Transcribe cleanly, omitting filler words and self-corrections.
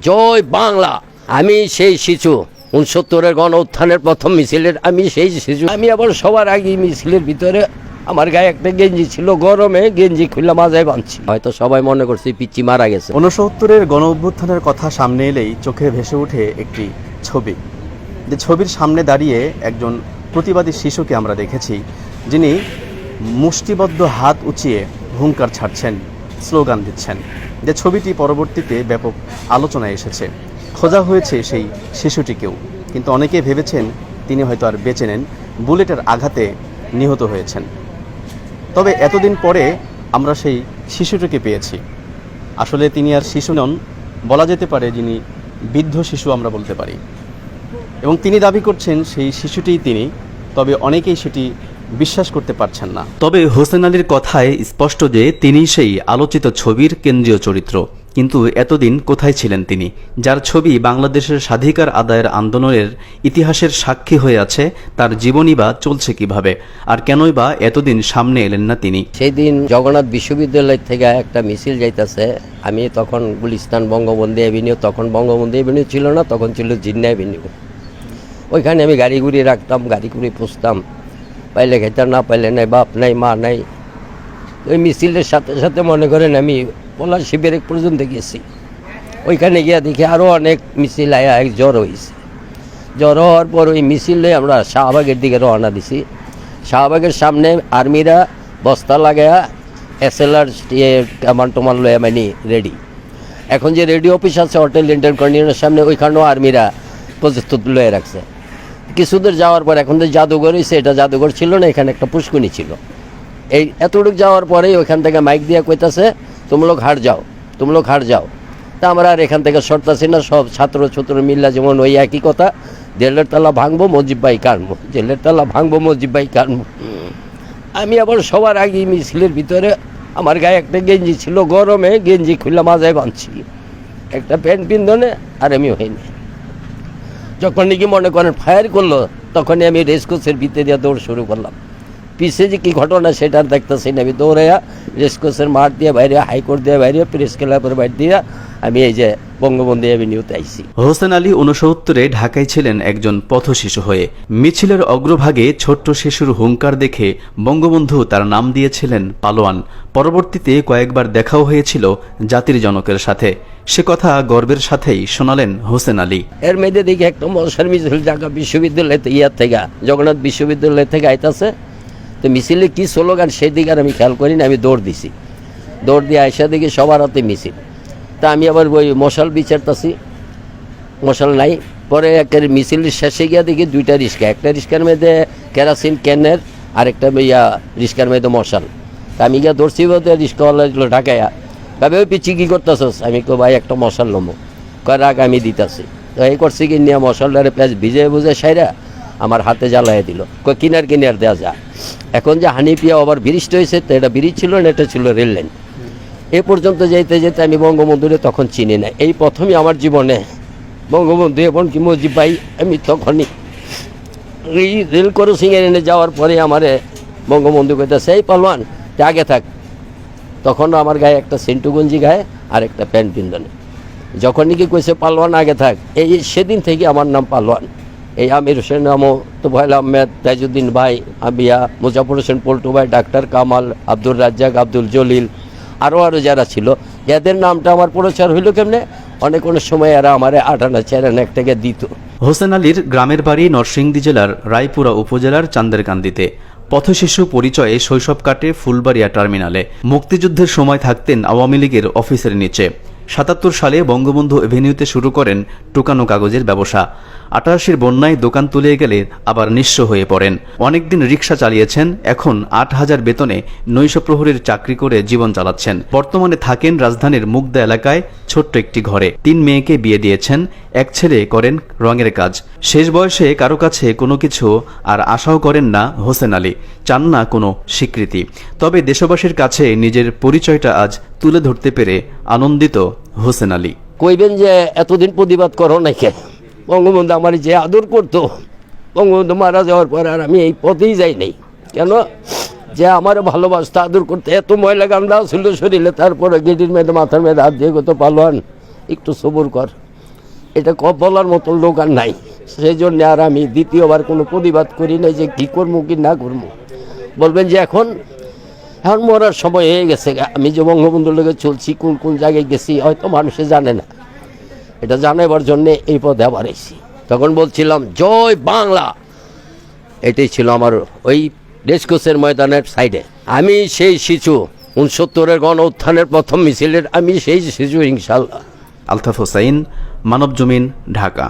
জয় বাংলা। আমি সেই শিশু 69-এর গণ উত্থানের প্রথম মিছিলের, আমি সেই শিশু। আমি আবার সবার আগে মিছিলের ভিতরে আমার গায়ে একটা গেঞ্জি ছিল, গরমে গেঞ্জি খুলে মাজায় বাঁধছি। হয়তো সবাই মনে করছে পিচ্চি মারা গেছে। 69-এর গণ অভ্যুত্থানের কথা সামনে এলেই চোখে ভেসে ওঠে একটি ছবি। যে ছবির সামনে দাঁড়িয়ে একজন প্রতিবাদী শিশুকে আমরা দেখেছি, যিনি মুষ্টিবদ্ধ হাত উঁচিয়ে হুঙ্কার ছাড়ছেন, স্লোগান দিচ্ছেন। যে ছবিটি পরবর্তীতে ব্যাপক আলোচনায় এসেছে। খোঁজা হয়েছে সেই শিশুটিকেও, কিন্তু অনেকে ভেবেছেন তিনি হয়তো আর বেঁচে নেন, বুলেটের আঘাতে নিহত হয়েছেন। তবে এতদিন পরে আমরা সেই শিশুটিকে পেয়েছি। আসলে তিনি আর শিশু নন, বলা যেতে পারে যিনি বৃদ্ধ শিশু আমরা বলতে পারি। এবং তিনি দাবি করছেন সেই শিশুটিই তিনি, তবে অনেকেই সেটি বিশ্বাস করতে পারছেন না। তবে হোসেন আলীর কথায় স্পষ্ট যে তিনি সেই আলোচিত ছবির কেন্দ্রীয় চরিত্র। কিন্তু এতদিন কোথায় ছিলেন তিনি, যার ছবি বাংলাদেশের স্বাধিকার আদায়ের আন্দোলনের ইতিহাসের সাক্ষী হয়ে আছে? তার জীবনই বা চলছে কিভাবে, আর কেনই বা এতদিন সামনে এলেন না তিনি? সেই দিন জগন্নাথ বিশ্ববিদ্যালয় থেকে একটা মিছিল যাইতেছে। আমি তখন গুলিস্তান বঙ্গবন্ধু অ্যাভিনিউ, তখন বঙ্গবন্ধু অ্যাভিনিউ ছিল না, তখন ছিল জিন্না অ্যাভিনিউ। ওইখানে আমি গাড়ি গুড়ি রাখতাম, গাড়ি গুড়ি পুষতাম, পাইলে খেতাম, না পাইলে নাই, বাপ নাই মা নাই। ওই মিছিলের সাথে সাথে মনে করেন আমি পলাশ শিবির পর্যন্ত গেছি। ওইখানে গিয়া দেখি আরও অনেক মিছিল আয়া জড়ো হয়েছে। জড়ো হওয়ার পর ওই মিছিলে আমরা শাহবাগের দিকে রওনা দিছি। শাহবাগের সামনে আর্মিরা বস্তা লাগায়া SLR কামান টমান লয়া মানে রেডি। এখন যে রেডিও অফিস আছে হোটেল ইন্টারকন্টিনেন্টালের সামনে, ওইখানেও আর্মিরা প্রস্তুত লয়ে রাখছে। কিছুদূর যাওয়ার পর এখন যে জাদুঘর হয়েছে, এটা জাদুঘর ছিল না, এখানে একটা পুষ্কুনি ছিল। এই এতটুকু যাওয়ার পরেই ওইখান থেকে মাইক দিয়ে কইতাছে, তুম লোক হাট যাও, তুম লোক হাট যাও। তা আমরা আর এখান থেকে সরতাছি না, সব ছাত্র মিল্লা যেমন ওই একই কথা, জেলের তালা ভাঙবো মজিব ভাই কানবো, জেলের তালা ভাঙবো মজিব ভাই কানবো। আমি আবার সবার আগে মিছিলের ভিতরে আমার গায়ে একটা গেঞ্জি ছিল, গরমে গেঞ্জি খুলে মাজায় বাঁধছি, একটা প্যান্ট পিন্ধনে, আর আমি হইনি। যখন নাকি মনে করেন ফায়ার করলো, তখনই আমি রেসকোর্সের ভিতরে দিয়ে দৌড় শুরু করলাম। পিছে যে কী ঘটনা সেটা আর দেখতেছি না। আমি দৌড়াইয়া রেসকোর্সের মাঠ দিয়ে বাইরে, হাইকোর্ট দিয়ে বাইরে, প্রেস ক্লাবের বাইরে দিয়ে আমি এই যে বঙ্গবন্ধু অ্যাভিনিউতে আইছি। হোসেন আলী 69-এ ঢাকায় ছিলেন একজন পথশিশু হয়ে। মিছিলের অগ্রভাগে ছোট্ট শিশুর হুঙ্কার দেখে বঙ্গবন্ধু তার নাম দিয়েছিলেন পালোয়ান। পরবর্তীতে কয়েকবার দেখাও হয়েছিল জাতির জনকের সাথে। সে কথা গর্বের সাথেই শোনালেন হোসেন আলী। এর মেয়েদের দিকে একটা মশার মিছিল ঢাকা বিশ্ববিদ্যালয় থেকে, জগন্নাথ বিশ্ববিদ্যালয় থেকে আইতাছে। তো মিছিলে কী স্লোগান সেই দিকে আর আমি খেয়াল করি না। আমি দৌড় দিছি, দৌড় দিয়ে আইসা দেখি সবার হাতে মিছিল। তা আমি আবার ওই মশাল বিচারতাছি, মশাল নাই। পরে একটা মিছিলের শেষে গিয়া দেখি দুইটা রিক্সা, একটা রিক্সার মধ্যে কেরাসিন ক্যানের, আরেকটা রিক্সার মধ্যে মশাল। তা আমি গিয়া ধরছি, বোধ রিক্সাওয়ালা ঢাকাইয়া ভাবে ওই পিছিয়ে কী করতেছস? আমি কো ভাই একটা মশাল লমো, কয় রাগ আমি দিতাছি। তো এই করছি কি নিয়ে মশালটারে পেঁয়াজ ভিজে বুঝে সাইরা আমার হাতে জ্বালাই দিল, কয় কিনার দেওয়া যা। এখন যে হানিপিয়া আবার ব্রিজটা হয়েছে, তো এটা ব্রিজ ছিল না, এটা ছিল রেল লাইন। এ পর্যন্ত যেতে যেতে আমি বঙ্গবন্ধুরে তখন চিনি না। এই প্রথমে আমার জীবনে বঙ্গবন্ধু এবং কি মুজিব ভাই, আমি তখনই এই রেল ক্রসিংয়ে এনে যাওয়ার পরে আমারে বঙ্গবন্ধু কইতেছে, এই পালোয়ান আগে থাক। তখন আমার গায়ে একটা সেন্টু গঞ্জি গায়ে আর একটা প্যান্ট পিন্ধনে। যখন নাকি কইছে পালোয়ান আগে থাক, এই সেদিন থেকে আমার নাম পালোয়ান। এই আমির হোসেন নামও, তোফায়েল আহমেদ, তাজউদ্দিন ভাই, আবিয়া, মুজাফর হোসেন পল্টু ভাই, ডাক্তার কামাল, আব্দুর রাজ্জাক, আব্দুল জলিল, আরও যারা ছিল, এদের নামটা আমার প্রচার হইল কেমনে? অনেক সময় এরা আমার 8 আনা 4 আনা এক টাকা দিত। হোসেন আলীর গ্রামের বাড়ি নরসিংদী জেলার রায়পুরা উপজেলার চান্দেরকান্দিতে। পথশিশু পরিচয়ে শৈশব কাটে ফুলবাড়িয়া টার্মিনালে। মুক্তিযুদ্ধের সময় থাকতেন আওয়ামী লীগের অফিসের নিচে। 77 সালে বঙ্গবন্ধু এভিনিউতে শুরু করেন টুকানো কাগজের ব্যবসা। 88-এর বন্যায় দোকান তুলে গেলে আবার নিঃস্ব হয়ে পড়েন। অনেকদিন রিক্সা চালিয়েছেন, এখন 8000 বেতনে নৈশ প্রহরীর চাকরি করে জীবন চালাচ্ছেন। বর্তমানে থাকেন রাজধানীর মুগদা এলাকায় ছোট্ট একটি ঘরে। 3 মেয়েকে বিয়ে দিয়েছেন, এক ছেলে করেন রঙের কাজ। শেষ বয়সে কারো কাছে কোনো কিছু আর আশাও করেন না হোসেন আলী, চান না কোনো স্বীকৃতি। তবে দেশবাসীর কাছে নিজের পরিচয়টা আজ তুলে ধরতে পেরে আনন্দিত হোসেন আলী। কইবেন যে এতদিন প্রতিবাদ করো নাই কেন? বঙ্গবন্ধু আমার যে আদর করতো, বঙ্গবন্ধু মারা যাওয়ার পর আর আমি এই পথেই যাই নাই কেন? যে আমার ভালোবাসতে আদর করতে, এত ময়লা গান্দা ছিল শরীরে, তারপরে গেটির মেয়েদের মাথার মেয়েদের হাত দিয়ে কত পালোয়ান একটু সবুর কর, এটা বলার মতো লোক আর নাই। সেই জন্য আর আমি দ্বিতীয়বার কোনো প্রতিবাদ করি নাই যে কী করবো কি না করবো। বলবেন যে এখন মরার সময় হয়ে গেছে, আমি যে বঙ্গবন্ধুর লোকে চলছি, কোন কোন জায়গায় গেছি হয়তো মানুষে জানে না, এটা জানাবার জন্যে এই পদে আবার এসেছি। তখন বলছিলাম জয় বাংলা, এটাই ছিল আমার ওই রেসকোর্সের ময়দানের সাইডে। আমি সেই শিশু 69-এর গণ উত্থানের প্রথম মিছিলের আমি সেই শিশু ইনশাল্লাহ। আলতাফ হোসাইন, মানবজমিন, ঢাকা।